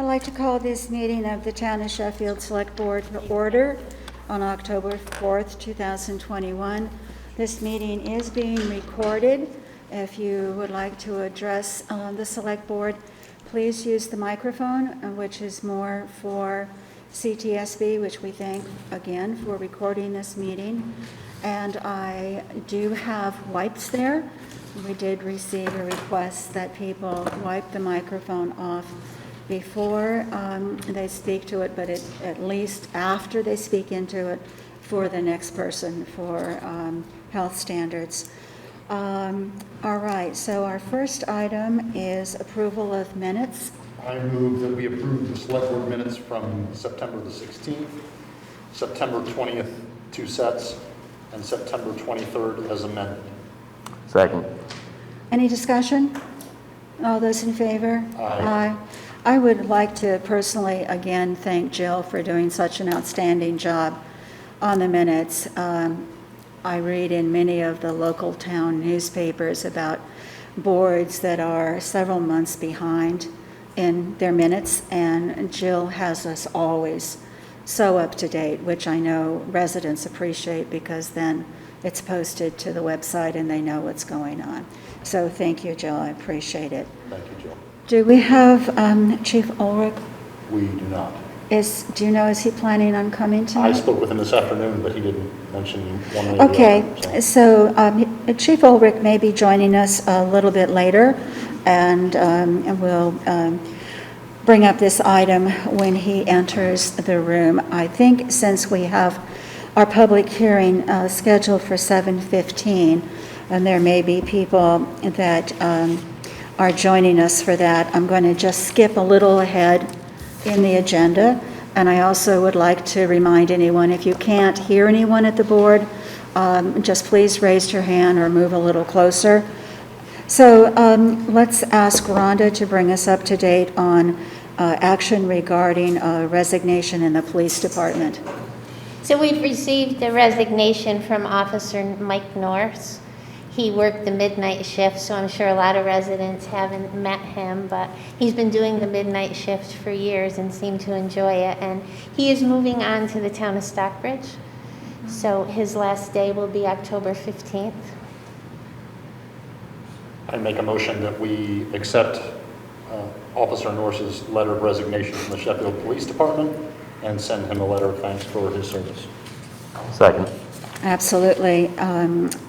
I'd like to call this meeting of the Town of Sheffield Select Board to order on October 4th, 2021. This meeting is being recorded. If you would like to address the Select Board, please use the microphone, which is more for CTSB, which we thank again for recording this meeting. And I do have wipes there. We did receive a request that people wipe the microphone off before they speak to it, but at least after they speak into it for the next person for health standards. All right, so our first item is approval of minutes. I move that we approve the select board minutes from September the 16th, September 20th, 2 sets, and September 23rd as amended. Second. Any discussion? All those in favor? Aye. I would like to personally, again, thank Jill for doing such an outstanding job on the minutes. I read in many of the local town newspapers about boards that are several months behind in their minutes, and Jill has us always so up to date, which I know residents appreciate because then it's posted to the website and they know what's going on. So thank you, Jill. I appreciate it. Thank you, Jill. Do we have Chief Ulrich? We do not. Do you know, is he planning on coming tonight? I spoke with him this afternoon, but he didn't mention one way or the Okay, other, so Chief Ulrich may be joining us a little bit later, and we'll bring up this item when he enters the room. I think since we have our public hearing scheduled for 7:15, and there may be people that are joining us for that, I'm going to just skip a little ahead in the agenda. And I also would like to remind anyone, if you can't hear anyone at the board, just please raise your hand or move a little closer. So let's ask Rhonda to bring us up to date on action regarding resignation in the police department. So we've received a resignation from Officer Mike Norris. He worked the midnight shift, so I'm sure a lot of residents haven't met him, but he's been doing the midnight shift for years and seemed to enjoy it. And he is moving on to the town of Stockbridge. So his last day will be October 15th. I make a motion that we accept Officer Norris's letter of resignation from the Sheffield Police Department and send him a letter of thanks for his service. Second. Absolutely.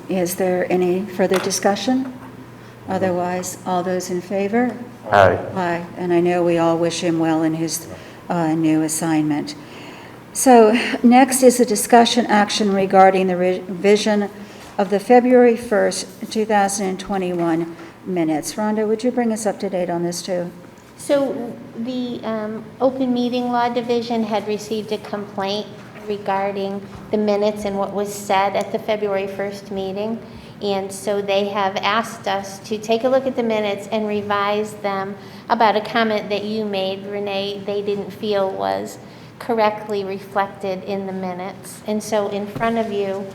Is there any further discussion? Otherwise, all those in favor? Aye. Aye. And I know we all wish him well in his new assignment. So next is a discussion action regarding the revision of the February 1st, 2021 minutes. Rhonda, would you bring us up to date on this too? So the Open Meeting Law Division had received a complaint regarding the minutes and what was said at the February 1st meeting. And so they have asked us to take a look at the minutes and revise them about a comment that you made, Renee, they didn't feel was correctly reflected in the minutes. And so in front of you,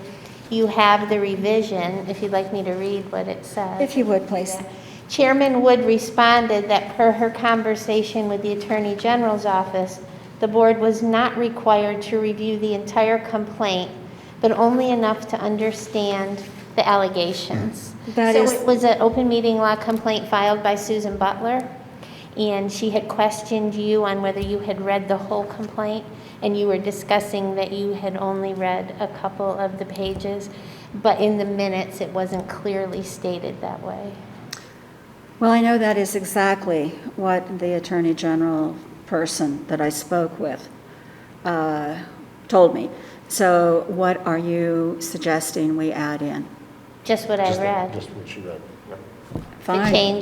you have the revision, if you'd like me to read what it says. If you would, please. Yeah. Chairman Wood responded that per her conversation with the Attorney General's office, the board was not required to review the entire complaint, but only enough to understand the allegations. It was an open meeting law complaint filed by Susan Butler, and she had questioned you on whether you had read the whole complaint, and you were discussing that you had only read a couple of the pages, but in the minutes it wasn't clearly stated that way. Well, I know that is exactly what the Attorney General person that I spoke with told me. So what are you suggesting we add in? Just what I read. Just what she read. Yep. Fine.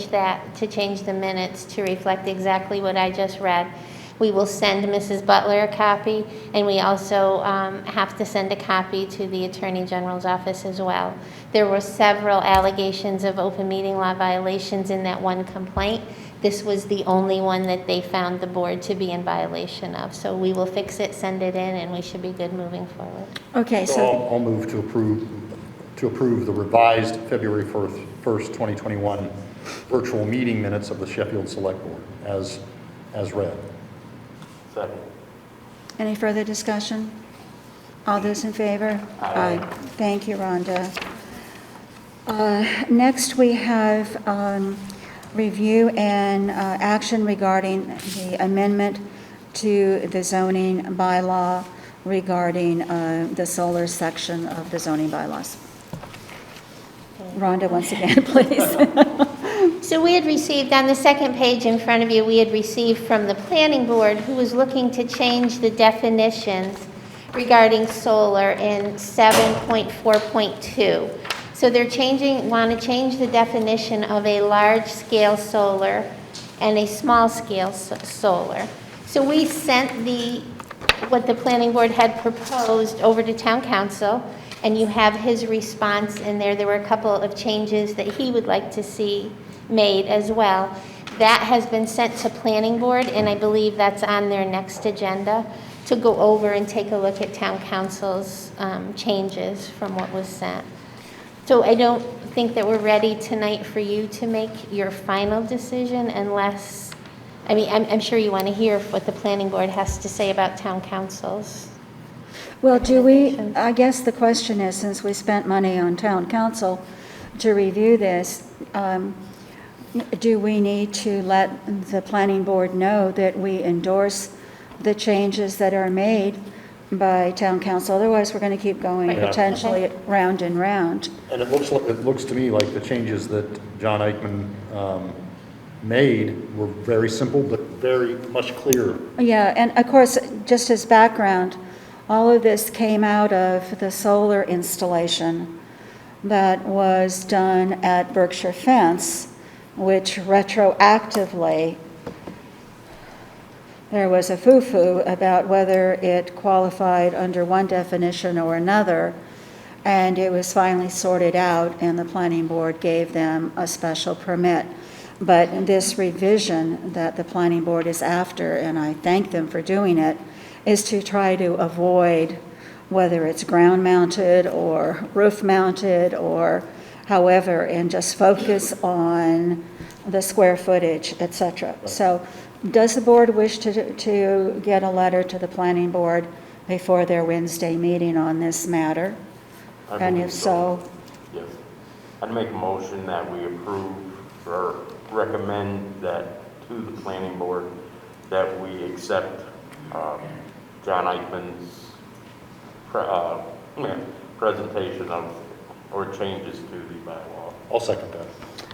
To change the minutes to reflect exactly what I just read. We will send Mrs. Butler a copy, and we also have to send a copy to the Attorney General's office as well. There were several allegations of open meeting law violations in that one complaint. This was the only one that they found the board to be in violation of. So we will fix it, send it in, and we should be good moving forward. Okay, So I'll move to approve the revised February 1st, 2021 virtual meeting minutes of the Sheffield Select Board as read. Second. Any further discussion? All those in favor? Aye. Thank you, Rhonda. Next, we have review and action regarding the amendment to the zoning bylaw regarding the solar section of the zoning bylaws. Rhonda, once again, please. So we had received, on the second page in front of you, we had received from the planning board who was looking to change the definitions regarding solar in 7.4.2. So they're want to change the definition of a large-scale solar and a small-scale solar. So we sent what the planning board had proposed over to town council, and you have his response in there. There were a couple of changes that he would like to see made as well. That has been sent to planning board, and I believe that's on their next agenda to go over and take a look at town council's changes from what was sent. So I don't think that we're ready tonight for you to make your final decision unless, I mean, I'm sure you want to hear what the planning board has to say about town councils. Well, I guess the question is, since we spent money on town council to review this, do we need to let the planning board know that we endorse the changes that are made by town council? Otherwise, we're going to keep going Right. potentially round and round. And it looks to me like the changes that John Eichman made were very simple, but very much clearer. Yeah, and of course, just as background, all of this came out of the solar installation that was done at Berkshire Fence, which retroactively, there was a foo-foo about whether it qualified under one definition or another, and it was finally sorted out, and the planning board gave them a special permit. But this revision that the planning board is after, and I thank them for doing it, is to try to avoid whether it's ground-mounted or roof-mounted or however, and just focus on the square footage, et cetera. So does the board wish to get a letter to the planning board before their Wednesday meeting on this matter? I And believe if so, Yes. I'd make a motion that we approve or recommend that to the planning board that we accept John Eichman's presentation of, or changes to the bylaw. I'll second that.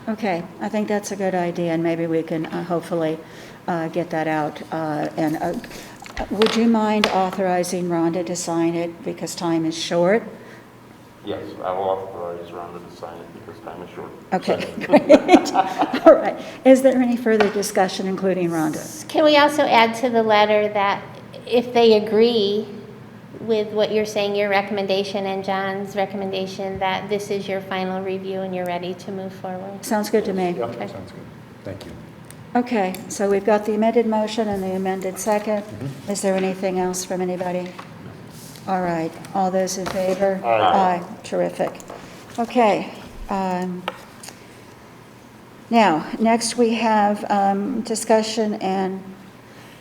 okay, I think that's a good idea, and maybe we can hopefully get that out. Would you mind authorizing Rhonda to sign it because time is short? Yes, I will authorize Rhonda to sign it because time is short. Okay, great. All right. Is there any further discussion, including Rhonda? Can we also add to the letter that if they agree with what you're saying, your recommendation and John's recommendation, that this is your final review and you're ready to move forward? Sounds good to me. Yep, Okay. sounds good. Thank you. Okay, so we've got the amended motion and the amended second. Is there anything else from anybody? All right, all those in favor? Aye. Terrific. Okay. Now, next we have discussion and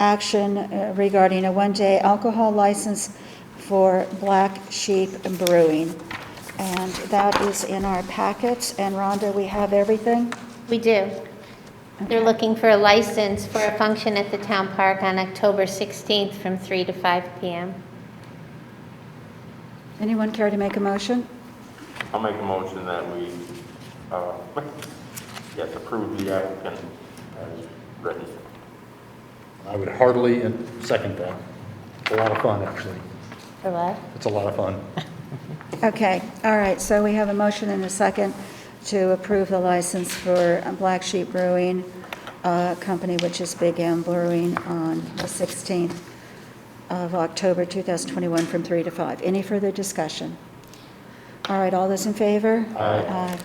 action regarding a one-day alcohol license for Black Sheep Brewing. And that is in our packets. And Rhonda, we have everything? We do. They're looking for a license for a function at the town park on October 16th from 3 to 5 p.m. Anyone care to make a motion? I'll make a motion that we, approve the applicant as written. I would heartily second that. It's a lot of fun, actually. For what? It's a lot of fun. Okay, all right, so we have a motion and a second to approve the license for Black Sheep Brewing Company, which is Big M Brewing, on the 16th of October 2021 from 3 to 5. Any further discussion? All right, all those in favor? Aye.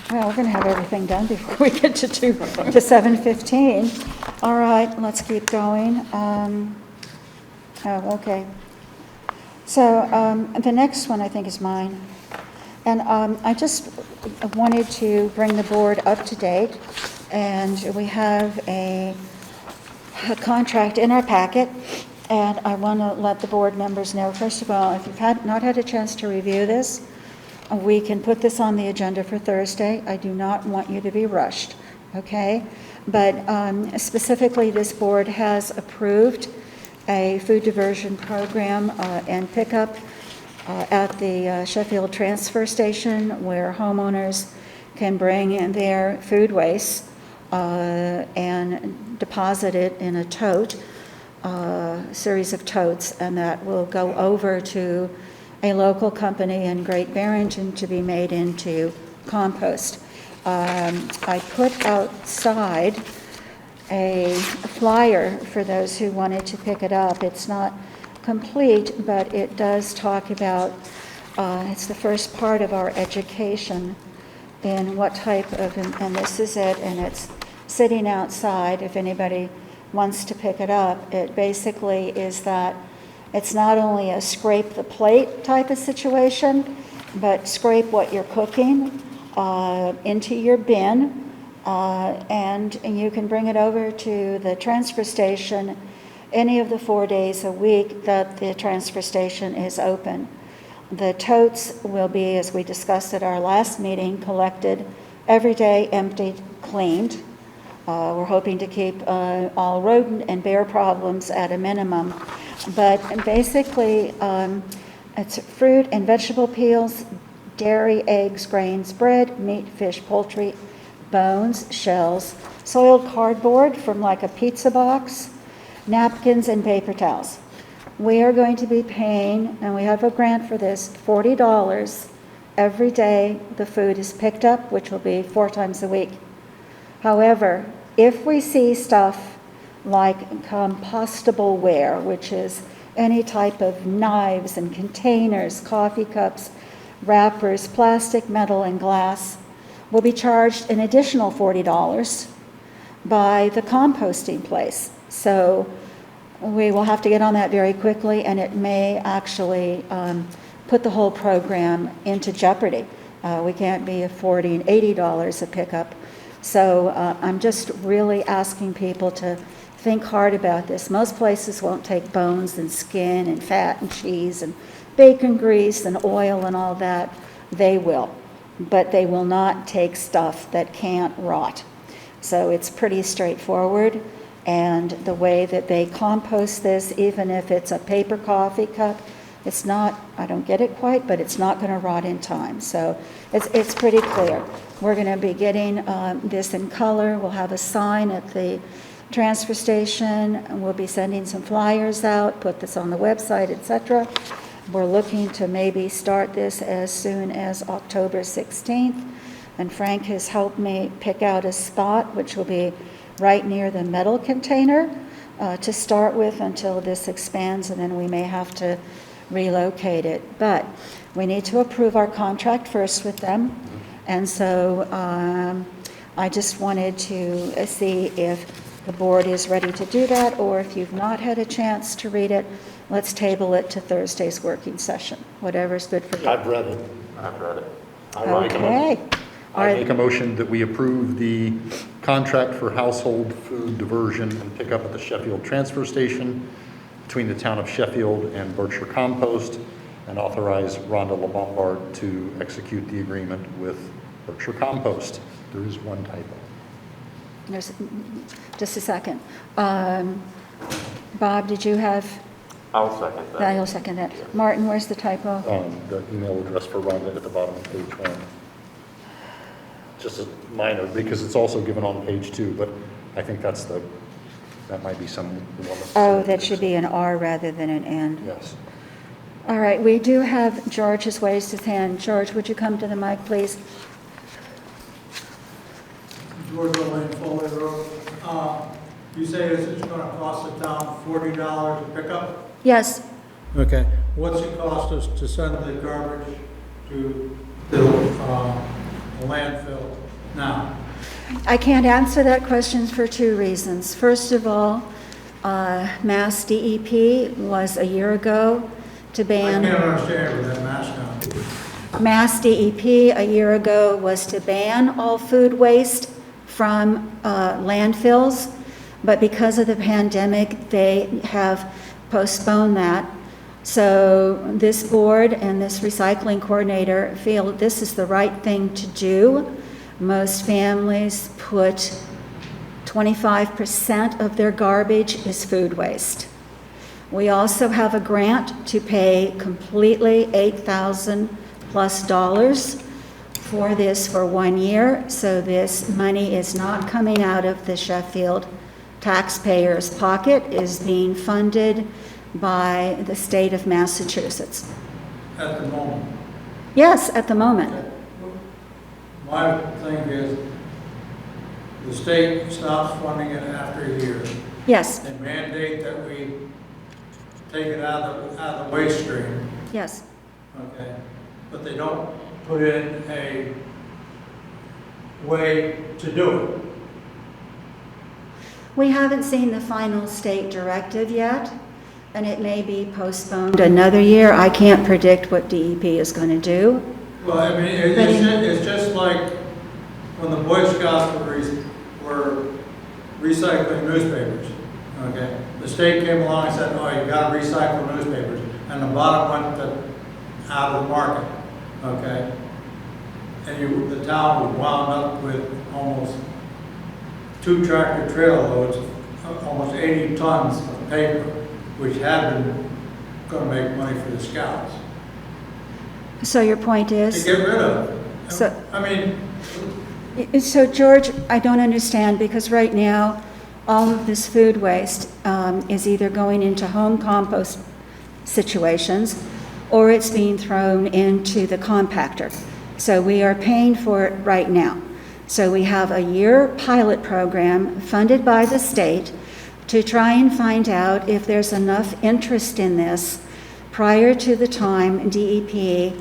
Well, we're going to have everything done before we get to 7:15. All right, let's keep going. Okay. So the next one, I think, is mine. And I just wanted to bring the board up to date. And we have a contract in our packet And I want to let the board members know, first of all, if you've not had a chance to review this, we can put this on the agenda for Thursday. I do not want you to be rushed, okay? But specifically, this board has approved a food diversion program and pickup at the Sheffield transfer station, where homeowners can bring in their food waste and deposit it in a tote, series of totes, and that will go over to a local company in Great Barrington to be made into compost. I put outside a flyer for those who wanted to pick it up. It's not complete, but it does talk about, it's the first part of our education in what type of, and this is it, and it's sitting outside if anybody wants to pick it up. It basically is that it's not only a scrape the plate type of situation, but scrape what you're cooking into your bin, and you can bring it over to the transfer station any of the 4 days a week that the transfer station is open. The totes will be, as we discussed at our last meeting, collected every day, emptied, cleaned. We're hoping to keep all rodent and bear problems at a minimum. But basically, it's fruit and vegetable peels, dairy, eggs, grains, bread, meat, fish, poultry, bones, shells, soiled cardboard from like a pizza box, napkins, and paper towels. We are going to be paying, and we have a grant for this, $40 every day the food is picked up, which will be 4 times a week. However, if we see stuff like compostable ware, which is any type of knives and containers, coffee cups, wrappers, plastic, metal, and glass, we'll be charged an additional $40 by the composting place. So we will have to get on that very quickly, and it may actually put the whole program into jeopardy. We can't be affording $80 a pickup. So I'm just really asking people to think hard about this. Most places won't take bones and skin and fat and cheese and bacon grease and oil and all that. They will, but they will not take stuff that can't rot. So it's pretty straightforward. And the way that they compost this, even if it's a paper coffee cup, it's not, I don't get it quite, but it's not going to rot in time. So it's pretty clear. We're going to be getting this in color. We'll have a sign at the transfer station, and we'll be sending some flyers out, put this on the website, etc. We're looking to maybe start this as soon as October 16th. And Frank has helped me pick out a spot, which will be right near the metal container to start with until this expands, and then we may have to relocate it. But we need to approve our contract first with them. And so I just wanted to see if the board is ready to do that, or if you've not had a chance to read it, let's table it to Thursday's working session, whatever's good for you. I've read it. I've read it. Okay. I make a motion that we approve the contract for household food diversion and pickup at the Sheffield transfer station between the town of Sheffield and Berkshire Compost, and authorize Rhonda LeBombard to execute the agreement with Berkshire Compost. There is one typo. There's, just a second. Bob, did you have? I'll second that. I'll second that. Martin, where's the typo? The email address for Rhonda at the bottom of page 1. Just a minor, because it's also given on page 2, but I think that might be some. Oh, that should be an R rather than an N. Yes. All right, we do have George has raised his hand. George, would you come to the mic, please? George Lane, Foley Road. You say this is going to cost the town $40 to pick up? Yes. Okay. What's it cost us to send the garbage to the landfill now? I can't answer that question for 2 reasons. First of all, Mass DEP was a year ago to ban. I can't understand with that mask on. Mass DEP a year ago was to ban all food waste from landfills, but because of the pandemic, they have postpone that. So this board and this recycling coordinator feel this is the right thing to do. Most families put 25% of their garbage is food waste. We also have a grant to pay completely $8,000 plus for this for 1 year. So this money is not coming out of the Sheffield taxpayers' pocket, is being funded by the state of Massachusetts. At the moment. Yes, at the moment. My thing is, the state stops funding it after a year Yes, and mandate that we take it out of the waste stream, yes. okay? But they don't put in a way to do it. We haven't seen the final state directive yet, and it may be postponed another year. I can't predict what DEP is going to do. Well, I mean, it's just like when the Boy Scouts were recycling newspapers, okay? The state came along and said, oh, you gotta recycle newspapers, and the bottom went out of the market, okay? And the town was wound up with almost 2 tractor trailer loads, almost 80 tons of paper, which had been gonna make money for the Scouts. So your point To is? get rid of. So- I mean, So George, I don't understand, because right now, all of this food waste is either going into home compost situations, or it's being thrown into the compactor. So we are paying for it right now. So we have a year pilot program funded by the state to try and find out if there's enough interest in this prior to the time DEP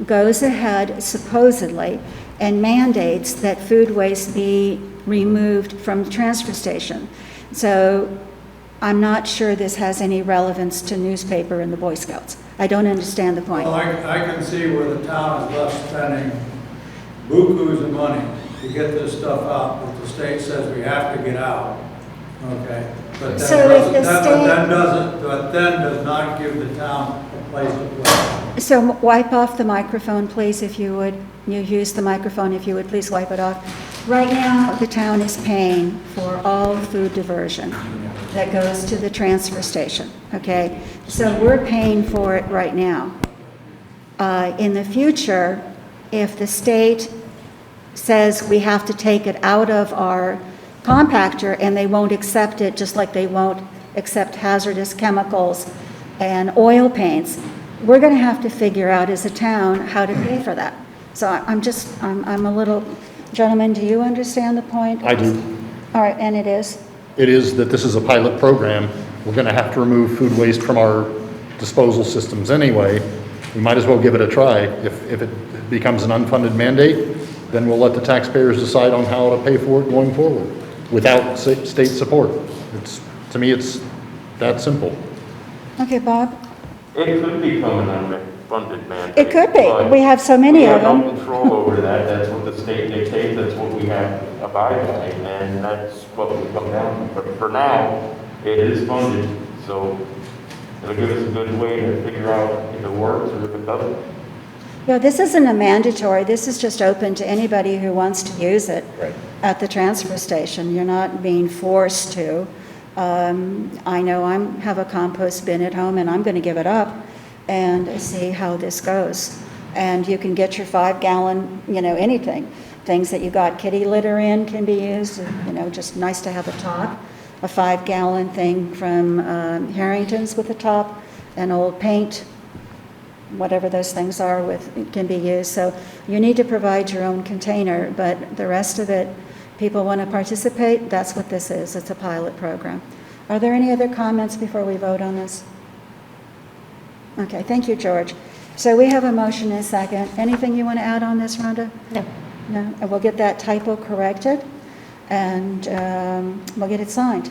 goes ahead, supposedly, and mandates that food waste be removed from the transfer station. So I'm not sure this has any relevance to newspaper and the Boy Scouts. I don't understand the point. well, I can see where the town is left spending bukus of money to get this stuff out, but the state says we have to get out, okay? But So if the state- but then does not give the town a place to play. So wipe off the microphone, please, if you would. You use the microphone, if you would, please wipe it off. Right now, the town is paying for all food diversion that goes to the transfer station, okay? So we're paying for it right now. In the future, if the state says we have to take it out of our compactor and they won't accept it, just like they won't accept hazardous chemicals and oil paints, we're going to have to figure out as a town how to pay for that. So I'm a little, gentlemen, do you understand the point? I do. All right, and it is? It is that this is a pilot program. We're going to have to remove food waste from our disposal systems anyway. We might as well give it a try. If it becomes an unfunded mandate, then we'll let the taxpayers decide on how to pay for it going forward without state support. To me, it's that simple. Okay, Bob? It could become an unfunded mandate. It could be. but We have so many of We have them. no control over that. That's what the state dictates. That's what we have to abide by, and that's what we come down to. But for now, it is funded, so it'll give us a good way to figure out if it works or if it doesn't. No, this isn't a mandatory. This is just open to anybody who wants to use it Right. at the transfer station. You're not being forced to. I know I have a compost bin at home, and I'm going to give it up and see how this goes. And you can get your 5-gallon, anything. Things that you got kitty litter in can be used, just nice to have a top. A 5-gallon thing from Harrington's with a top, an old paint, whatever those things are can be used. So you need to provide your own container, but the rest of it, people want to participate, that's what this is. It's a pilot program. Are there any other comments before we vote on this? Okay, thank you, George. So we have a motion and a second. Anything you want to add on this, Rhonda? No. No? And we'll get that typo corrected, and we'll get it signed.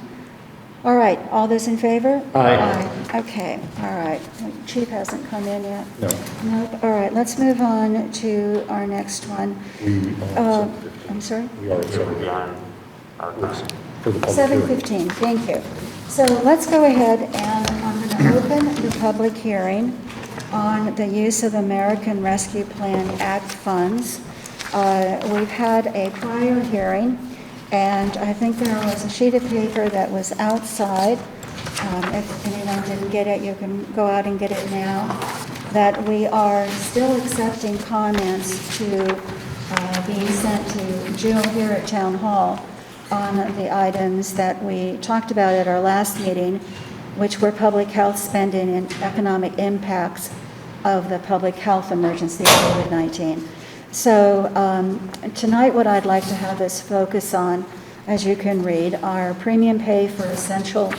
All right, all those in favor? Aye. Okay, all right. Chief hasn't come in yet. No. Nope, all right, let's move on to our next one. We are I'm sorry? We are It would accepted be on our time. for the public hearing. 7:15, thank you. So let's go ahead, and I'm going to open the public hearing on the use of American Rescue Plan Act funds. We've had a prior hearing, and I think there was a sheet of paper that was outside. If anyone didn't get it, you can go out and get it now. That we are still accepting comments to being sent to Jill here at Town Hall on the items that we talked about at our last meeting, which were public health spending and economic impacts of the public health emergency of COVID-19. So tonight what I'd like to have us focus on, as you can read, are premium pay for essential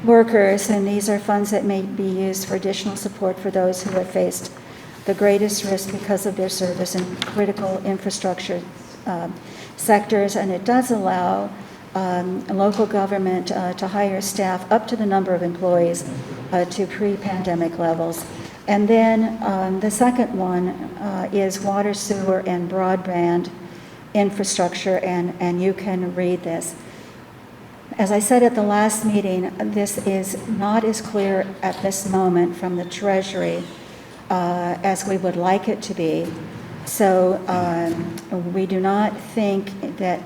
workers, and these are funds that may be used for additional support for those who have faced the greatest risk because of their service in critical infrastructure sectors, and it does allow local government to hire staff up to the number of employees to pre-pandemic levels. And then the second one is water, sewer, and broadband infrastructure, and you can read this. As I said at the last meeting, this is not as clear at this moment from the Treasury as we would like it to be. So we do not think that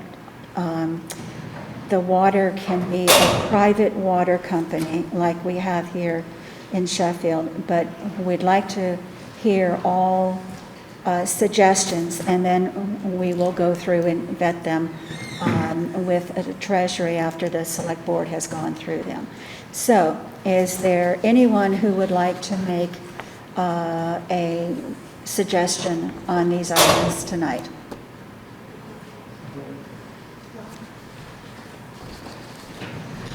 the water can be a private water company like we have here in Sheffield, but we'd like to hear all suggestions, and then we will go through and vet them with the Treasury after the Select Board has gone through them. So is there anyone who would like to make a suggestion on these items tonight?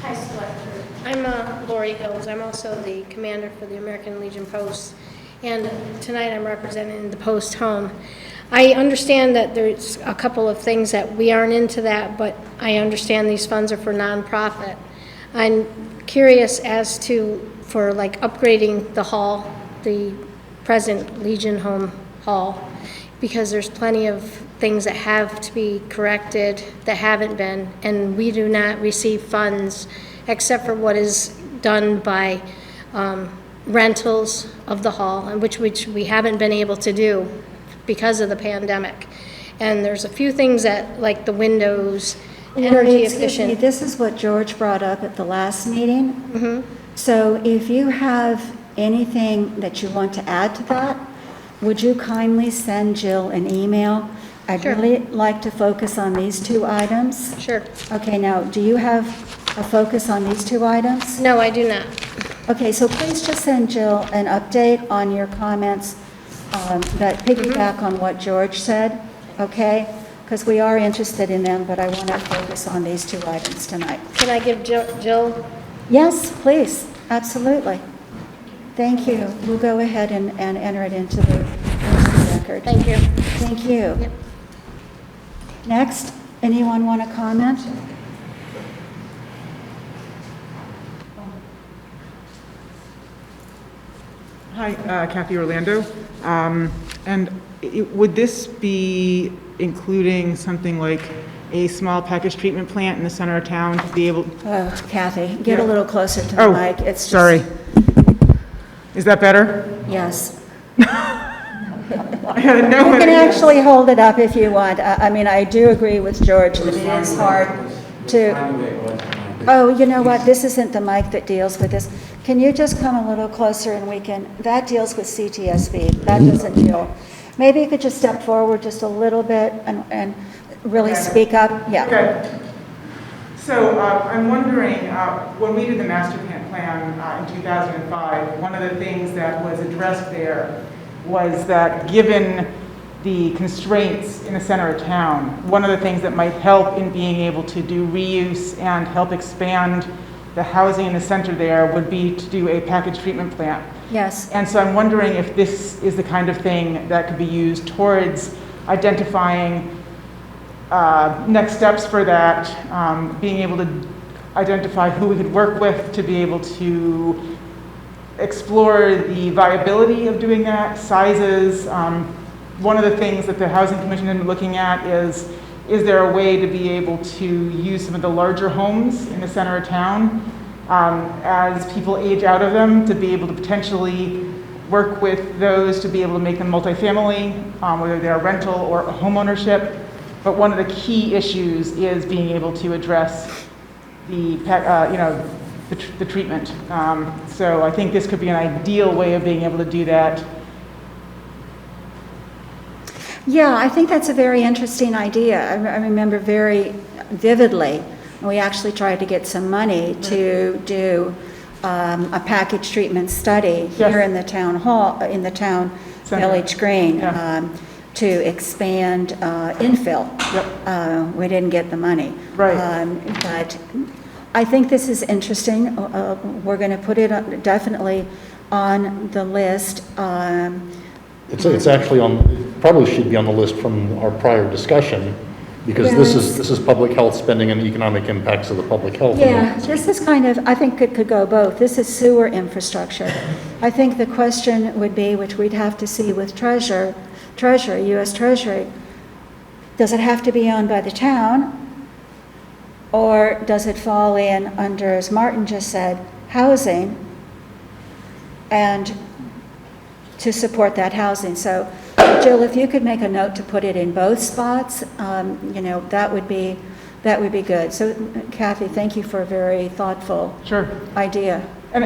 Hi, Selectboard. I'm Lori Hills. I'm also the commander for the American Legion Post, and tonight I'm representing the Post Home. I understand that there's a couple of things that we aren't into that, but I understand these funds are for nonprofit. I'm curious as to, for like upgrading the hall, the present Legion Home Hall, because there's plenty of things that have to be corrected that haven't been, and we do not receive funds except for what is done by rentals of the hall, and which we haven't been able to do because of the pandemic. And there's a few things that, like the windows, energy Excuse me, efficient. this is what George brought up at the last meeting. So if you have anything that you want to add to that, would you kindly send Jill an email? I'd Sure. really like to focus on these two items. Sure. Okay, now, do you have a focus on these two items? No, I do not. Okay, so please just send Jill an update on your comments that piggyback on what George said, okay? Because we are interested in them, but I want to focus on these two items tonight. Can I give Jill? Yes, please, absolutely. Thank you. We'll go ahead and enter it into the record. Thank you. Thank you. Yep. Next, anyone want to comment? Hi, Kathy Orlando. Would this be including something like a small package treatment plant in the center of town to be able? Oh, Kathy, get a Yeah. little closer to the Oh, mic. It's just, sorry. Is that better? Yes. I had no You can idea. actually hold it up if you want. I mean, I do agree with George that it is hard to... Oh, you know what? This isn't the mic that deals with this. Can you just come a little closer and we can... That deals with CTSV. That doesn't deal... Maybe you could just step forward just a little bit and really speak up. Yeah. Okay. So I'm wondering, when we did the master plan in 2005, one of the things that was addressed there was that given the constraints in the center of town, one of the things that might help in being able to do reuse and help expand the housing in the center there would be to do a package treatment plant. Yes. And so I'm wondering if this is the kind of thing that could be used towards identifying next steps for that, being able to identify who we could work with to be able to explore the viability of doing that, sizes. One of the things that the Housing Commission has been looking at is there a way to be able to use some of the larger homes in the center of town as people age out of them, to be able to potentially work with those to be able to make them multifamily, whether they're rental or homeownership. But one of the key issues is being able to address the treatment. So I think this could be an ideal way of being able to do that. Yeah, I think that's a very interesting idea. I remember very vividly, we actually tried to get some money to do a package treatment study Yes. here in the town hall, in the town Center. Village Green, Yeah. to expand infill. Yep. We didn't get the money. Right. But I think this is interesting. We're going to put it definitely on the list. It's actually on, probably should be on the list from our prior discussion, because this is public health spending and economic impacts of the public health. Yeah, this is kind of, I think it could go both. This is sewer infrastructure. I think the question would be, which we'd have to see with Treasury, U.S. Treasury, does it have to be owned by the town? Or does it fall in under, as Martin just said, housing, and to support that housing? So, Jill, if you could make a note to put it in both spots, that would be good. So, Kathy, thank you for a very thoughtful Sure. idea. And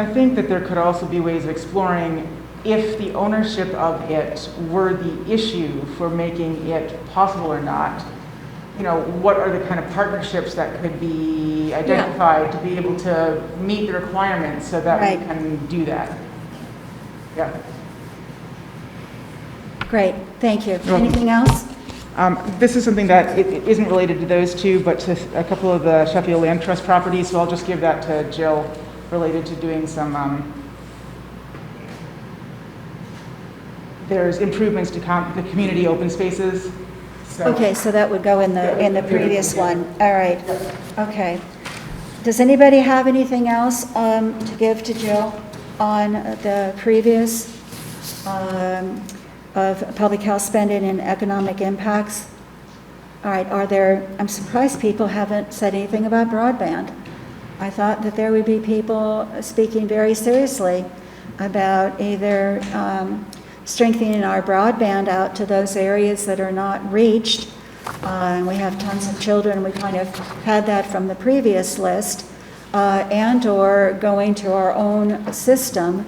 I think that there could also be ways of exploring if the ownership of it were the issue for making it possible or not. What are the kind of partnerships that could be identified to be able to meet the requirements so that Right. we can do that? Yeah. Great, thank you. welcome. Anything else? This is something that it isn't related to those two, but to a couple of the Sheffield Land Trust properties, so I'll just give that to Jill, related to doing some, there's improvements to the community open spaces. So- Okay, so that would go in the previous one. All right, okay. Does anybody have anything else to give to Jill on the previous of public health spending and economic impacts? All right, I'm surprised people haven't said anything about broadband. I thought that there would be people speaking very seriously about either strengthening our broadband out to those areas that are not reached. And we have tons of children, we kind of had that from the previous list, and/or going to our own system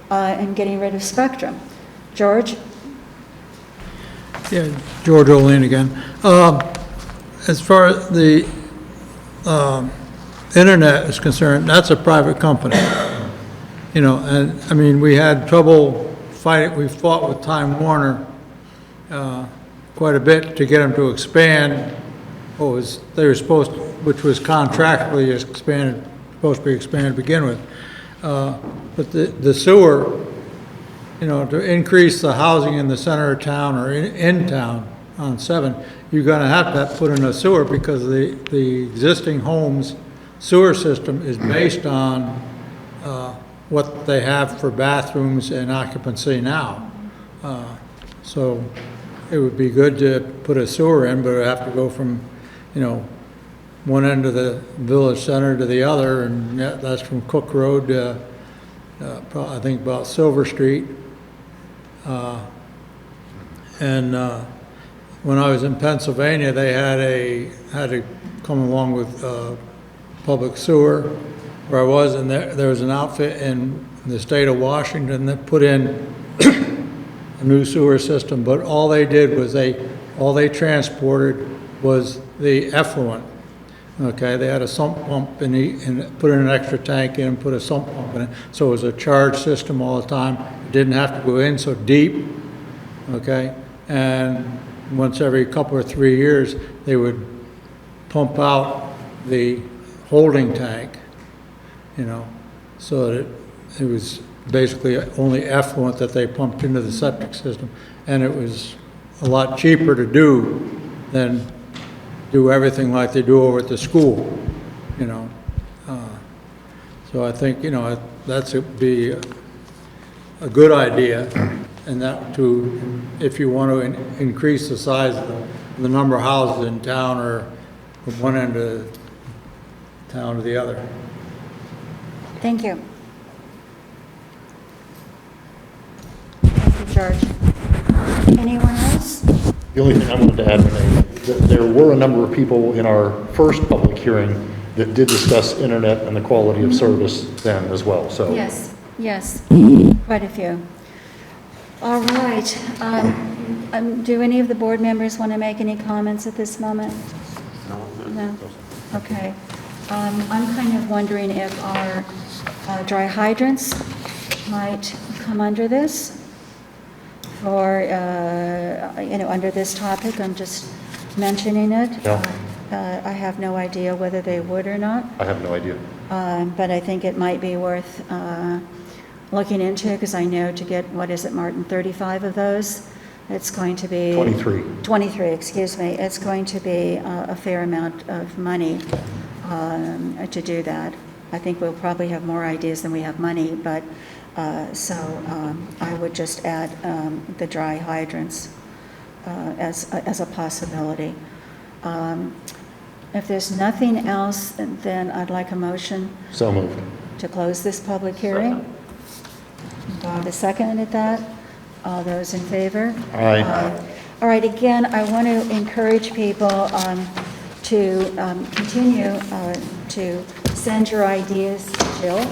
and getting rid of Spectrum. George? Yeah, George Olin again. As far as the internet is concerned, that's a private company. And I mean, we had trouble fighting, we fought with Time Warner quite a bit to get them to expand they were supposed to, which was contractually expanded, supposed to be expanded to begin with. But the sewer, to increase the housing in the center of town or in town on 7, you're going to have to put in a sewer, because the existing homes sewer system is based on what they have for bathrooms and occupancy now. So it would be good to put a sewer in, but it would have to go from, one end of the village center to the other, and that's from Cook Road to, I think about Silver Street. When I was in Pennsylvania, they had to come along with public sewer where I was, and there was an outfit in the state of Washington that put in a new sewer system, but all they did was all they transported was the effluent. Okay, they had a sump pump and put in an extra tank in and put a sump pump in it, so it was a charged system all the time. It didn't have to go in so deep. Okay, and once every couple or 3 years, they would pump out the holding tank, so that it was basically only effluent that they pumped into the septic system. And it was a lot cheaper to do than do everything like they do over at the school, So I think, that's be a good idea, and that if you want to increase the size of the number of houses in town, or from one end of town to the other. Thank you. Thank you, George. Anyone else? The only thing I wanted to add, Renee, that there were a number of people in our first public hearing that did discuss internet and the quality of service then as well, so. Yes, yes, quite a few. All right. Do any of the board members want to make any comments at this moment? No? Okay. I'm kind of wondering if our dry hydrants might come under this, or, under this topic. I'm just mentioning it. Yeah. I have no idea whether they would or not. I have no idea. But I think it might be worth looking into, because I know to get, what is it, Martin, 35 of those, it's going to be... 23, excuse me. It's going to be a fair amount of money to do that. I think we'll probably have more ideas than we have money, but I would just add the dry hydrants as a possibility. If there's nothing else, then I'd like a motion So moved. to close this public hearing. Bob has seconded that. All those in favor? Aye. All right, again, I want to encourage people to continue to send your ideas to Jill,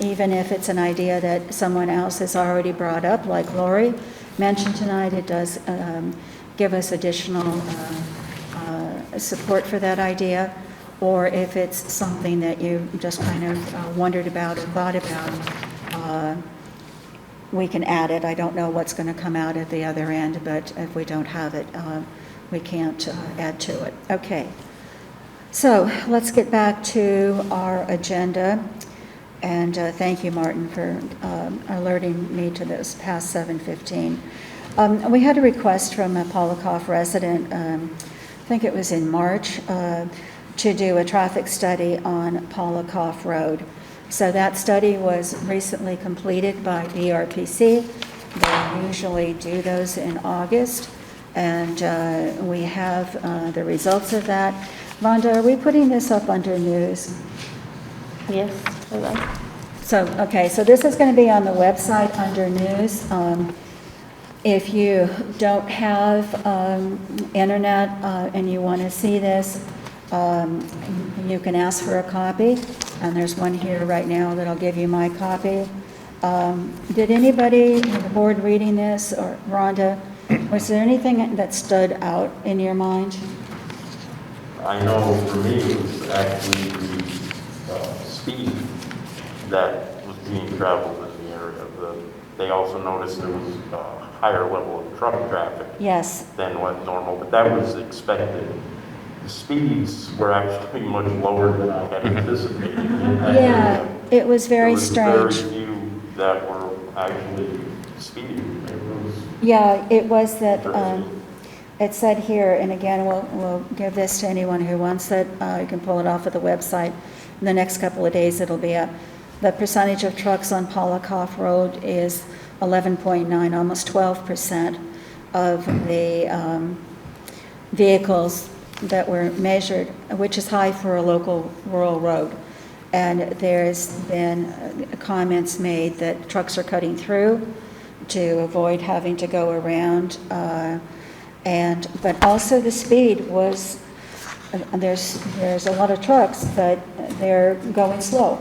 even if it's an idea that someone else has already brought up, like Lori mentioned tonight. It does give us additional support for that idea, or if it's something that you just kind of wondered about or thought about, we can add it. I don't know what's going to come out at the other end, but if we don't have it, we can't add to it. Okay. So let's get back to our agenda. And thank you, Martin, for alerting me to this past 7:15. We had a request from a Paula resident, I think it was in March, to do a traffic study on Paula Road. So that study was recently completed by BRPC. They usually do those in August, and we have the results of that. Rhonda, are we putting this up under news? Yes, I will. So, okay, so this is going to be on the website under news. If you don't have internet and you want to see this, you can ask for a copy, and there's one here right now that I'll give you my copy. Did anybody on the board reading this, or Rhonda, was there anything that stood out in your mind? I know for me, it was actually the speed that was being traveled in the area. They also noticed there was a higher level of truck traffic Yes. than what normal, but that was expected. The speeds were actually much lower than I had anticipated. Yeah, it was very strange. There was very few that were actually speeding. It was Yeah, it was that, interesting. it said here, and again, we'll give this to anyone who wants it. You can pull it off of the website. In the next couple of days, it'll be up. The percentage of trucks on Paula Road is 11.9, almost 12% of the vehicles that were measured, which is high for a local rural road. And there's been comments made that trucks are cutting through to avoid having to go around. But also the speed was, there's a lot of trucks, but they're going slow,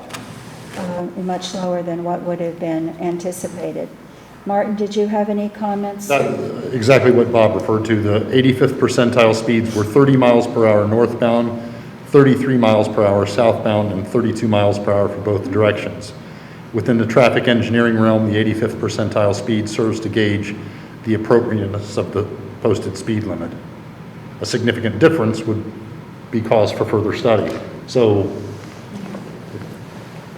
much slower than what would have been anticipated. Martin, did you have any comments? Exactly what Bob referred to. The 85th percentile speeds were 30 miles per hour northbound, 33 miles per hour southbound, and 32 miles per hour for both directions. Within the traffic engineering realm, the 85th percentile speed serves to gauge the appropriateness of the posted speed limit. A significant difference would be cause for further study. So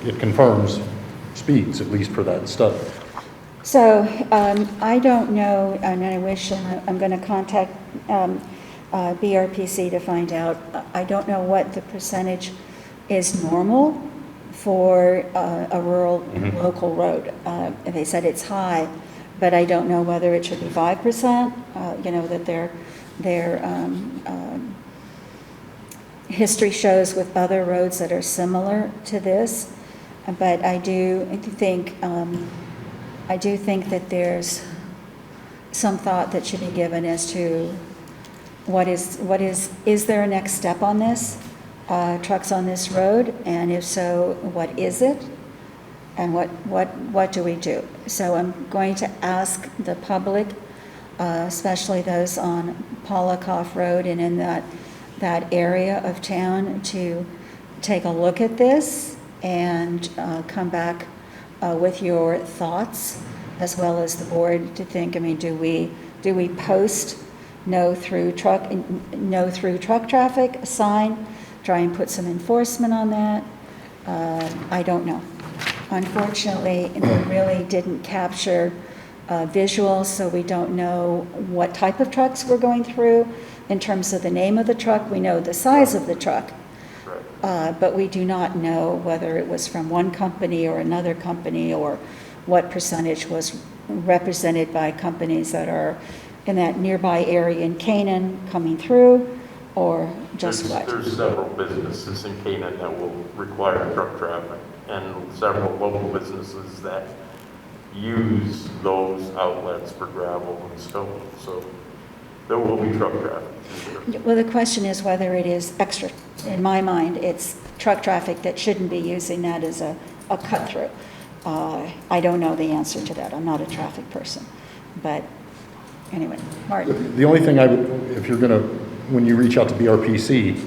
it confirms speeds, at least for that study. So I don't know, and I wish I'm going to contact BRPC to find out. I don't know what the percentage is normal for a rural local road. They said it's high, but I don't know whether it should be 5%, that their history shows with other roads that are similar to this. But I do think that there's some thought that should be given as to is there a next step on this? Trucks on this road, and if so, what is it? And what do we do? So I'm going to ask the public, especially those on Paula Road and in that area of town, to take a look at this and come back with your thoughts, as well as the board to think, I mean, do we post no through truck traffic, a sign, try and put some enforcement on that? I don't know. Unfortunately, they really didn't capture visuals, so we don't know what type of trucks we're going through. In terms of the name of the truck, we know the size of the truck, but we do not know whether it was from one company or another company, or what percentage was represented by companies that are in that nearby area in Canaan coming through, or just what. There's several businesses in Canaan that will require truck traffic, and several local businesses that use those outlets for gravel and stone, so there will be truck traffic. Well, the question is whether it is extra. In my mind, it's truck traffic that shouldn't be using that as a cut-through. I don't know the answer to that. I'm not a traffic person. But anyway, Martin. The only thing I would, if you're going to, when you reach out to BRPC,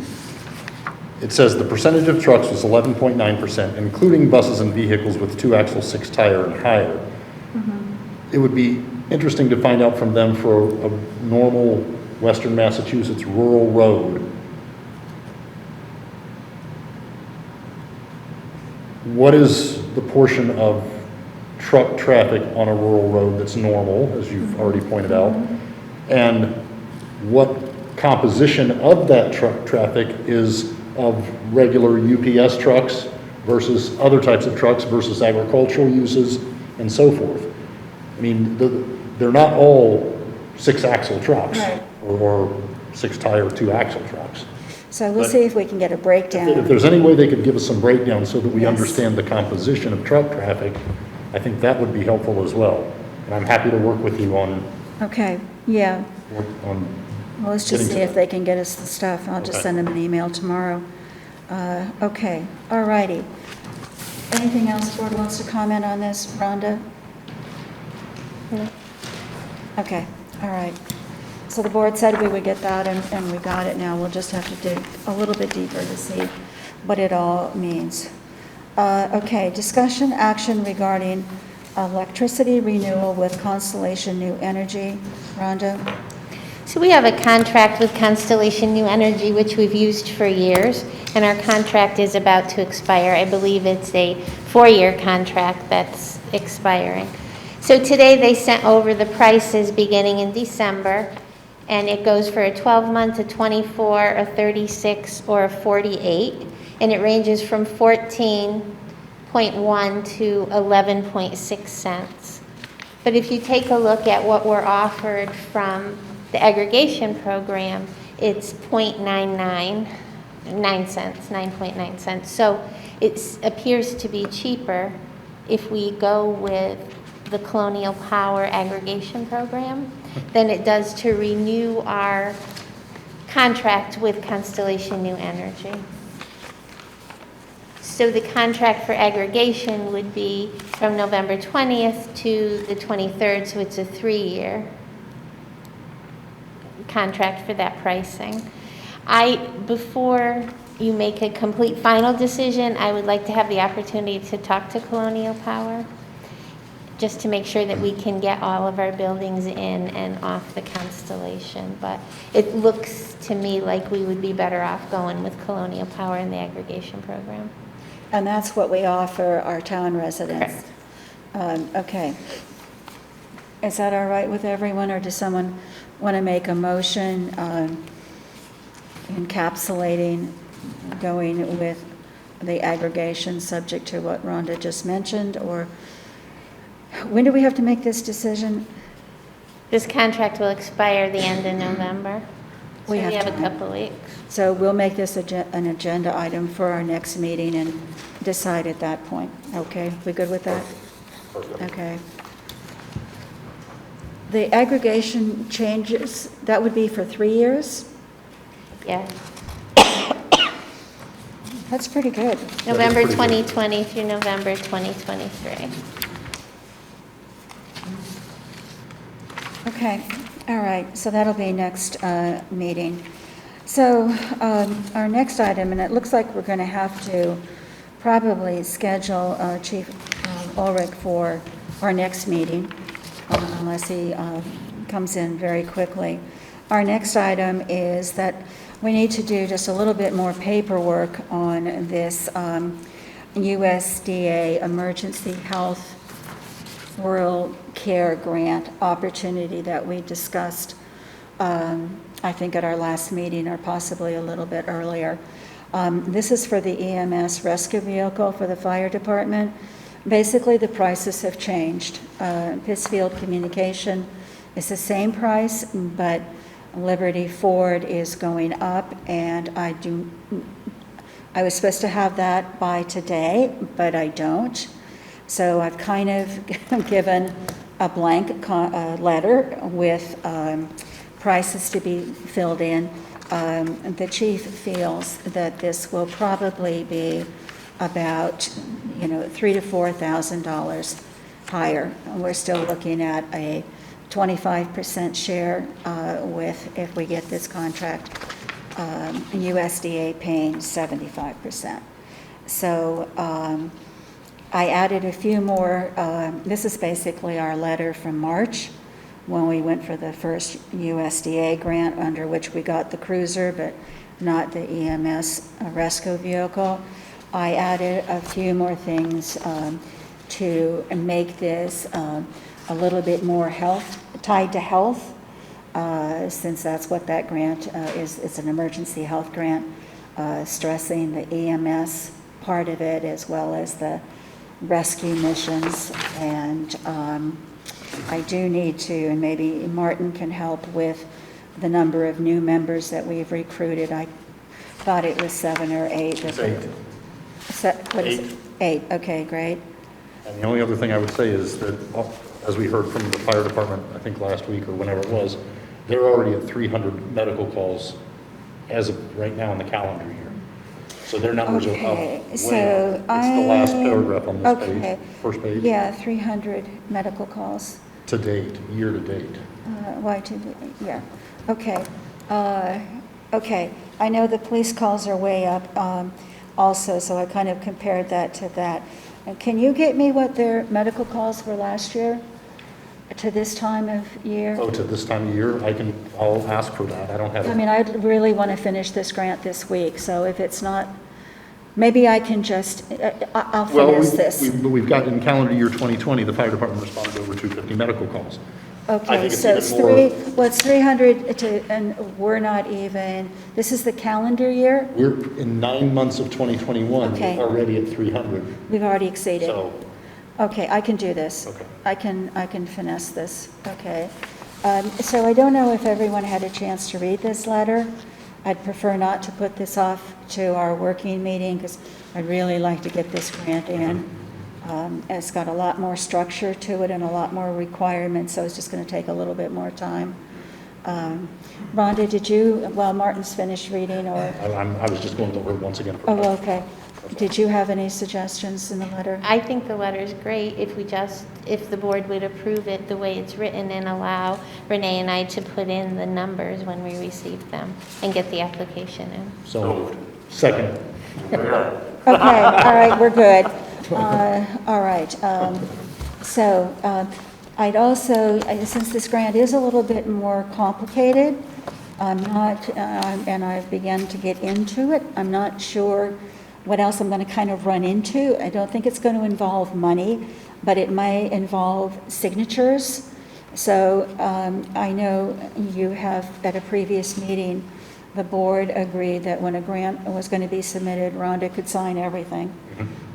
it says the percentage of trucks was 11.9%, including buses and vehicles with 2-axle 6-tire and higher. It would be interesting to find out from them for a normal Western Massachusetts rural road, what is the portion of truck traffic on a rural road that's normal, as you've already pointed out, and what composition of that truck traffic is of regular UPS trucks versus other types of trucks versus agricultural uses and so forth. I mean, they're not all 6-axle trucks, Right. or 6-tire, 2-axle trucks. So we'll But see if we can get a If breakdown. there's any way they could give us some breakdown so that we Yes. understand the composition of truck traffic, I think that would be helpful as well. And I'm happy to work with you on, Okay, yeah. on Well, let's just Getting see to if they can get us the stuff. I'll just Okay. send them an email tomorrow. Okay, all righty. Anything else the board wants to comment on this, Rhonda? No. Okay, all right. So the board said we would get that, and we got it now. We'll just have to dig a little bit deeper to see what it all means. Okay, discussion action regarding electricity renewal with Constellation New Energy. Rhonda? So we have a contract with Constellation New Energy, which we've used for years, and our contract is about to expire. I believe it's a 4-year contract that's expiring. So today they sent over the prices beginning in December, and it goes for a 12-month, a 24, a 36, or a 48, and it ranges from 14.1 to 11.6 cents. But if you take a look at what we're offered from the aggregation program, it's 0.9 cents, 9.9 cents. So it appears to be cheaper if we go with the Colonial Power aggregation program than it does to renew our contract with Constellation New Energy. So the contract for aggregation would be from November 20th to the 23rd, so it's a 3-year contract for that pricing. Before you make a complete final decision, I would like to have the opportunity to talk to Colonial Power, just to make sure that we can get all of our buildings in and off the Constellation. But it looks to me like we would be better off going with Colonial Power in the aggregation program. And that's what we offer our town residents? Correct. Okay. Is that all right with everyone, or does someone want to make a motion encapsulating going with the aggregation subject to what Rhonda just mentioned? Or when do we have to make this decision? This contract will expire the end of November. So we have a time. couple weeks. So we'll make this an agenda item for our next meeting and decide at that point. Okay, we good with that? Okay. The aggregation changes, that would be for 3 years? Yeah. That's pretty good. November pretty good. 2020 through November 2023. Okay, all right, so that'll be next meeting. So our next item, and it looks like we're going to have to probably schedule Chief Ulrich for our next meeting, unless he comes in very quickly. Our next item is that we need to do just a little bit more paperwork on this USDA Emergency Health Rural Care Grant opportunity that we discussed, I think at our last meeting or possibly a little bit earlier. This is for the EMS rescue vehicle for the fire department. Basically, the prices have changed. Pittsfield Communication is the same price, but Liberty Ford is going up, and I was supposed to have that by today, but I don't. So I've kind of given a blank letter with prices to be filled in. The chief feels that this will probably be about, $3,000 to $4,000 higher. We're still looking at a 25% share if we get this contract, USDA paying 75%. So I added a few more. This is basically our letter from March when we went for the first USDA grant, under which we got the cruiser, but not the EMS rescue vehicle. I added a few more things to make this a little bit more tied to health, since that's what that grant is. It's an emergency health grant, stressing the EMS part of it as well as the rescue missions. And I do need to, and maybe Martin can help with the number of new members that we've recruited. I thought it was 7 or 8. It's 8. What is it? 8, okay, great. And the only other thing I would say is that, as we heard from the fire department, I think last week or whenever it was, they're already at 300 medical calls as of right now in the calendar year. So their numbers are up Okay, way so up. It's the last paragraph on this okay. page, first page. Yeah, 300 medical calls. To date, year to date. Yeah, okay. Okay, I know the police calls are way up also, so I kind of compared that to that. Can you get me what their medical calls were last year to this time of year? Oh, to this time of year, I'll ask for that. I don't have I it. mean, I really want to finish this grant this week, so if it's not, maybe I can just, I'll finish this. We've got in calendar year 2020, the fire department responded to over 250 medical calls. I Okay, think it's so it's even more. 300 and we're not even, this is the calendar year? We're in 9 months of 2021, Okay. we're already at 300. We've already exceeded. So, Okay, I can do this. Okay. I can finesse this, okay. So I don't know if everyone had a chance to read this letter. I'd prefer not to put this off to our working meeting, because I'd really like to get this grant in. It's got a lot more structure to it and a lot more requirements, so it's just going to take a little bit more time. Rhonda, did you, while Martin's finished reading, or, I was just going over it once again. oh, okay. Did you have any suggestions in the letter? I think the letter's great if the board would approve it the way it's written and allow Renee and I to put in the numbers when we receive them and get the application in. So, second. Okay, all right, we're good. All right, so I'd also, since this grant is a little bit more complicated, I'm not, and I've begun to get into it, I'm not sure what else I'm going to kind of run into. I don't think it's going to involve money, but it may involve signatures. So I know you have, at a previous meeting, the board agreed that when a grant was going to be submitted, Rhonda could sign everything.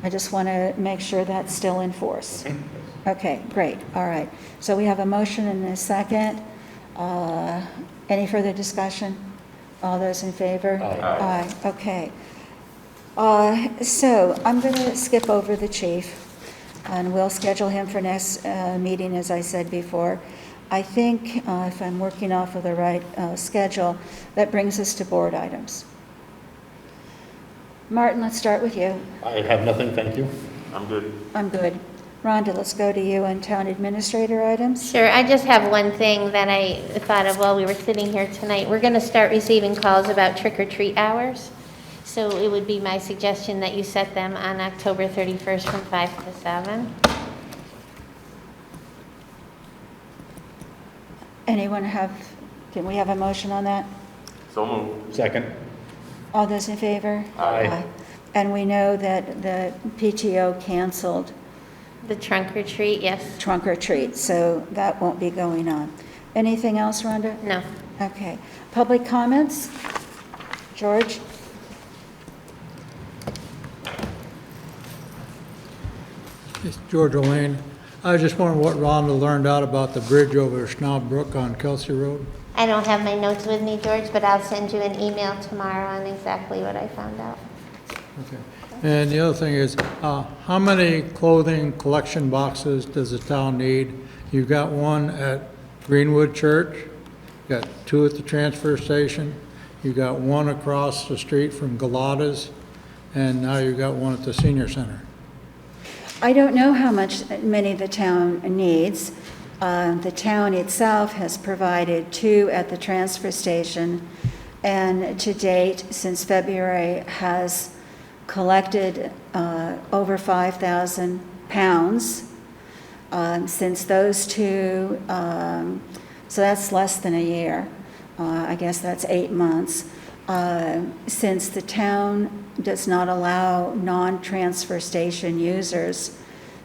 I just want to make sure that's still in force. Okay, great, all right. So we have a motion and a second. Any further discussion? All those in favor? Aye. Aye, okay. So I'm going to skip over the chief, and we'll schedule him for next meeting, as I said before. I think if I'm working off of the right schedule, that brings us to board items. Martin, let's start with you. I have nothing, thank you. I'm good. I'm good. Rhonda, let's go to you on town administrator items. Sure, I just have one thing that I thought of while we were sitting here tonight. We're going to start receiving calls about trick-or-treat hours. So it would be my suggestion that you set them on October 31st from 5 to 7. Anyone have, can we have a motion on that? So moved. Second. All those in favor? Aye. And we know that the PTO canceled The trunk or treat, yes? trunk or treat, so that won't be going on. Anything else, Rhonda? No. Okay. Public comments? George? It's George O'Lane. I was just wondering what Rhonda learned out about the bridge over Schnaub Brook on Kelsey Road. I don't have my notes with me, George, but I'll send you an email tomorrow on exactly what I found out. Okay. And the other thing is, how many clothing collection boxes does the town need? You've got one at Greenwood Church, you've got two at the transfer station, you've got one across the street from Galata's, and now you've got one at the senior center. I don't know how many the town needs. The town itself has provided two at the transfer station, and to date, since February, has collected over 5,000 pounds. Since those two, so that's less than a year. I guess that's 8 months. Since the town does not allow non-transfer station users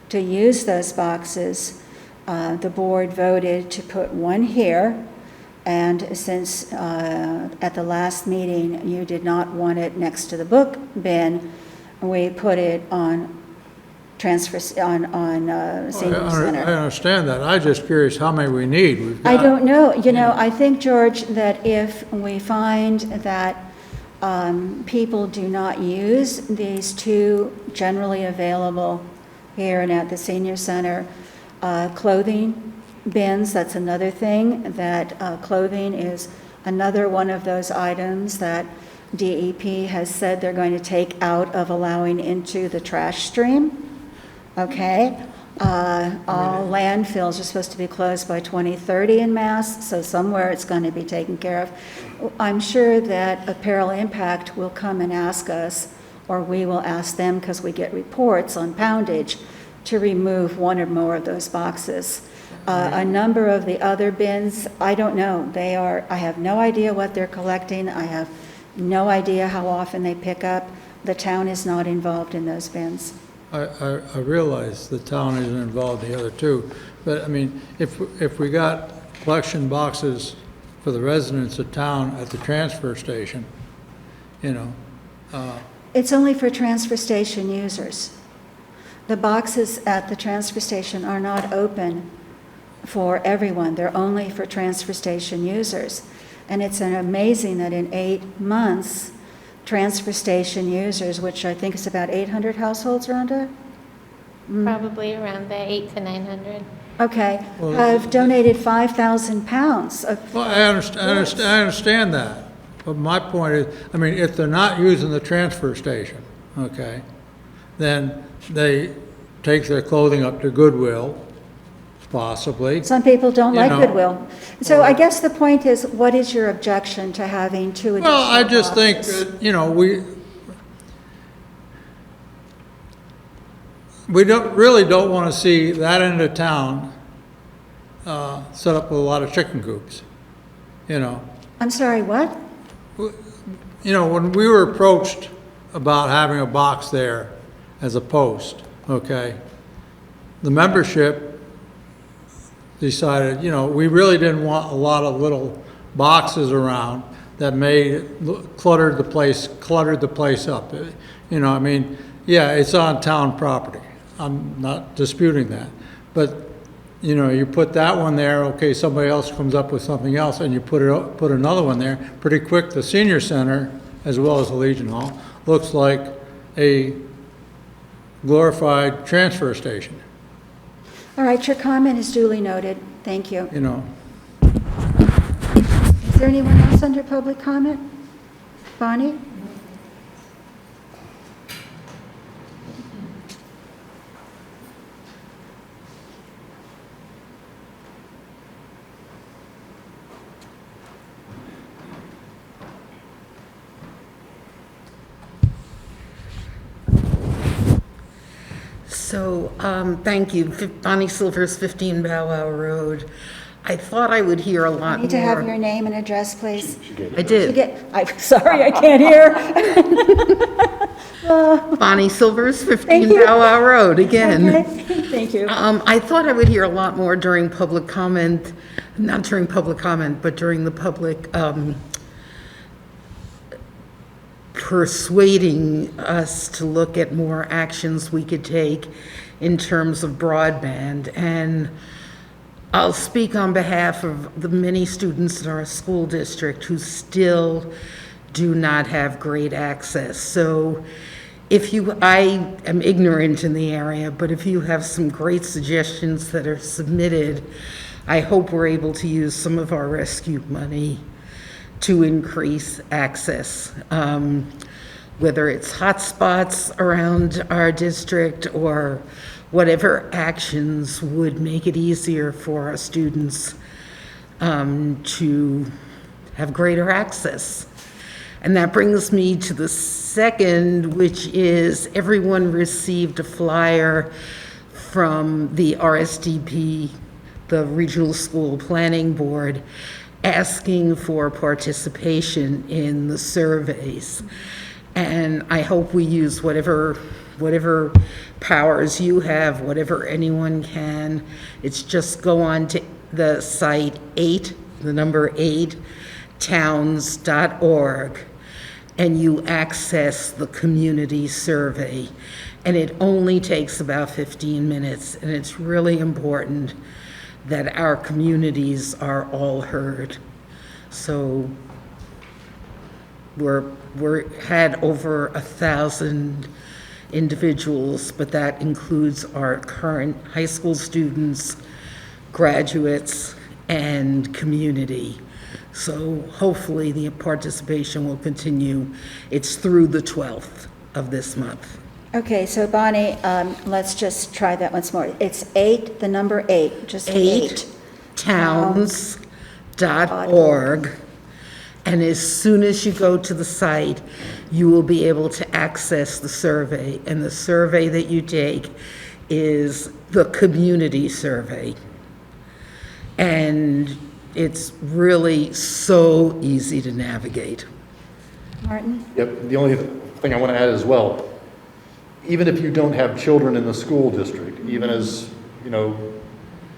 to use those boxes, the board voted to put one here, and since at the last meeting you did not want it next to the book bin, we put it on senior I center. understand that. I'm just curious how many we need. We've I got- don't know, I think, George, that if we find that people do not use these two generally available here and at the senior center, clothing bins, that's another thing, that clothing is another one of those items that DEP has said they're going to take out of allowing into the trash stream. Okay? All landfills are supposed to be closed by 2030 in Mass, so somewhere it's going to be taken care of. I'm sure that Apparel Impact will come and ask us, or we will ask them, because we get reports on poundage, to remove one or more of those boxes. A number of the other bins, I don't know. I have no idea what they're collecting. I have no idea how often they pick up. The town is not involved in those bins. I realize the town isn't involved in the other two, but I mean, if we got collection boxes for the residents of town at the transfer station, It's only for transfer station users. The boxes at the transfer station are not open for everyone. They're only for transfer station users. And it's amazing that in 8 months, transfer station users, which I think is about 800 households, Rhonda? Probably around the 800 to 900. Okay, have donated 5,000 pounds of, well, I understand that. But my point is, I mean, if they're not using the transfer station, okay, then they take their clothing up to Goodwill, possibly. some people don't You like know, Goodwill. So I guess the point is, what is your objection to having two additional Well, I just think, boxes? that, we don't want to see that end of town set up with a lot of chicken coops, I'm sorry, what? When we were approached about having a box there as a post, okay, the membership decided, we really didn't want a lot of little boxes around that cluttered the place up. I mean, yeah, it's on town property. I'm not disputing that. But, you know, you put that one there, okay, somebody else comes up with something else, and you put another one there, pretty quick, the senior center, as well as the Legion Hall, looks like a glorified transfer station, All right, your comment is duly noted. Thank you. you know. Is there anyone else under public comment? Bonnie? So, thank you. Bonnie Silvers, 15 Bow Wow Road. I thought I would hear a lot Need to have your more. name and address, please. I did. I'm sorry, I can't hear. Bonnie Silvers, Thank 15 you. Bow Wow Road, again. Okay, thank you. I thought I would hear a lot more during public comment, not during public comment, but during the public persuading us to look at more actions we could take in terms of broadband. And I'll speak on behalf of the many students in our school district who still do not have great access. So I am ignorant in the area, but if you have some great suggestions that are submitted, I hope we're able to use some of our rescue money to increase access, whether it's hotspots around our district or whatever actions would make it easier for our students to have greater access. And that brings me to the second, which is everyone received a flyer from the RSDP, the Regional School Planning Board, asking for participation in the surveys. And I hope we use whatever powers you have, whatever anyone can. It's just go on to the site 8, the number 8, towns.org, and you access the community survey. And it only takes about 15 minutes, and it's really important that our communities are all heard. So we're had over 1,000 individuals, but that includes our current high school students, graduates, and community. So hopefully the participation will continue. It's through the 12th of this month. Okay, so Bonnie, let's just try that once more. It's 8, the number 8, just 8. Towns.org. And as soon as you go to the site, you will be able to access the survey. And the survey that you take is the community survey. And it's really so easy to navigate. Martin? Yep, the only thing I want to add as well, even if you don't have children in the school district, even as, you know,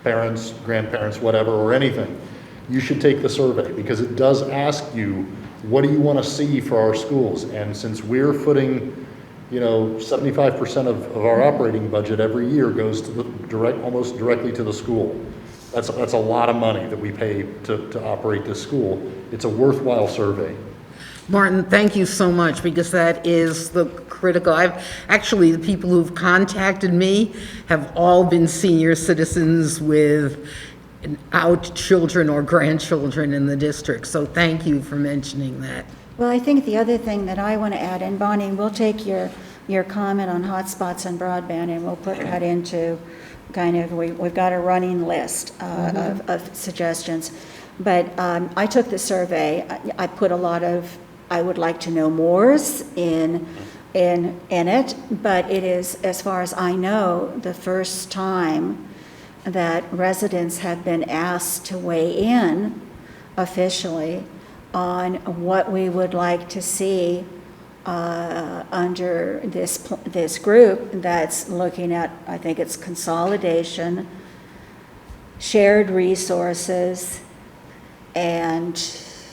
parents, grandparents, whatever, or anything, you should take the survey because it does ask you, what do you want to see for our schools? And since we're footing, you know, 75% of our operating budget every year goes to almost directly to the school. That's a lot of money that we pay to operate this school. It's a worthwhile survey. Martin, thank you so much, because that is the critical. The people who've contacted me have all been senior citizens without children or grandchildren in the district. So thank you for mentioning that. Well, I think the other thing that I want to add, and Bonnie, we'll take your comment on hotspots and broadband, and we'll put that into kind of, we've got a running list of suggestions. But I took the survey. I put a lot of I would like to know mores in it, but it is, as far as I know, the first time that residents have been asked to weigh in officially on what we would like to see under this group that's looking at, I think it's consolidation, shared resources, and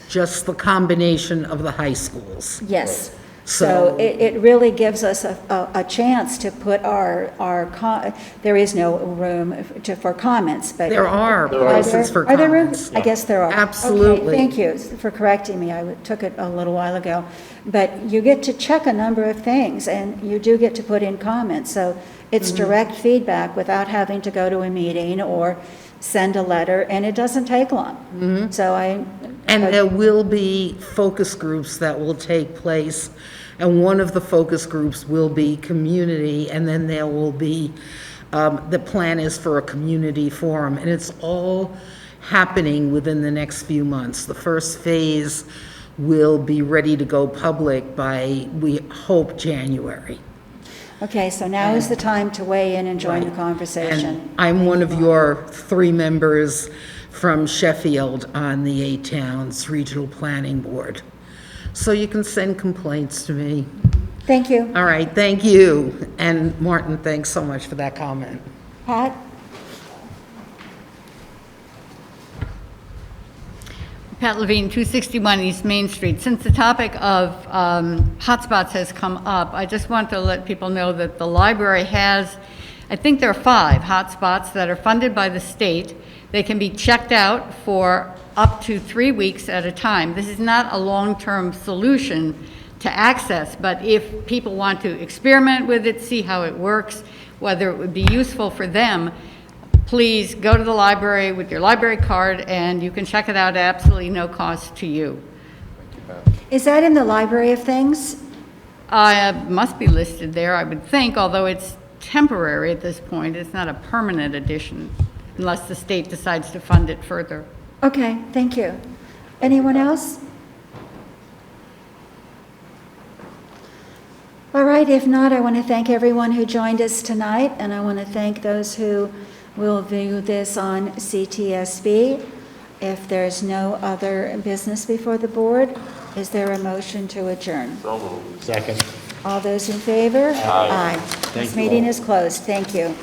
Just the combination of the high schools. yes, So it really gives us a chance to put there is no room for comments, but. There are places for Are there comments. rooms? I guess there are. Absolutely. Okay, thank you for correcting me. I took it a little while ago. But you get to check a number of things, and you do get to put in comments. So it's direct feedback without having to go to a meeting or send a letter, and it doesn't take long. So And there will be focus groups that will take place, and one of the focus groups will be community, and then there will be, the plan is for a community forum, and it's all happening within the next few months. The first phase will be ready to go public by, we hope, January. Okay, so now is the time to weigh in and join the conversation. And I'm one of your 3 members from Sheffield on the 8 Towns Regional Planning Board. So you can send complaints to me. Thank you. All right, thank you. And Martin, thanks so much for that comment. Pat? Pat Levine, 261 East Main Street. Since the topic of hotspots has come up, I just want to let people know that the library has, I think there are 5 hotspots that are funded by the state. They can be checked out for up to 3 weeks at a time. This is not a long-term solution to access, but if people want to experiment with it, see how it works, whether it would be useful for them, please go to the library with your library card and you can check it out at absolutely no cost to you. Is that in the Library of Things? Must be listed there, I would think, although it's temporary at this point. It's not a permanent addition unless the state decides to fund it further. Okay, thank you. Anyone else? All right, if not, I want to thank everyone who joined us tonight, and I want to thank those who will view this on CTSB. If there's no other business before the board, is there a motion to adjourn? So moved. Second. All those in favor? Aye. This meeting is closed. Thank you.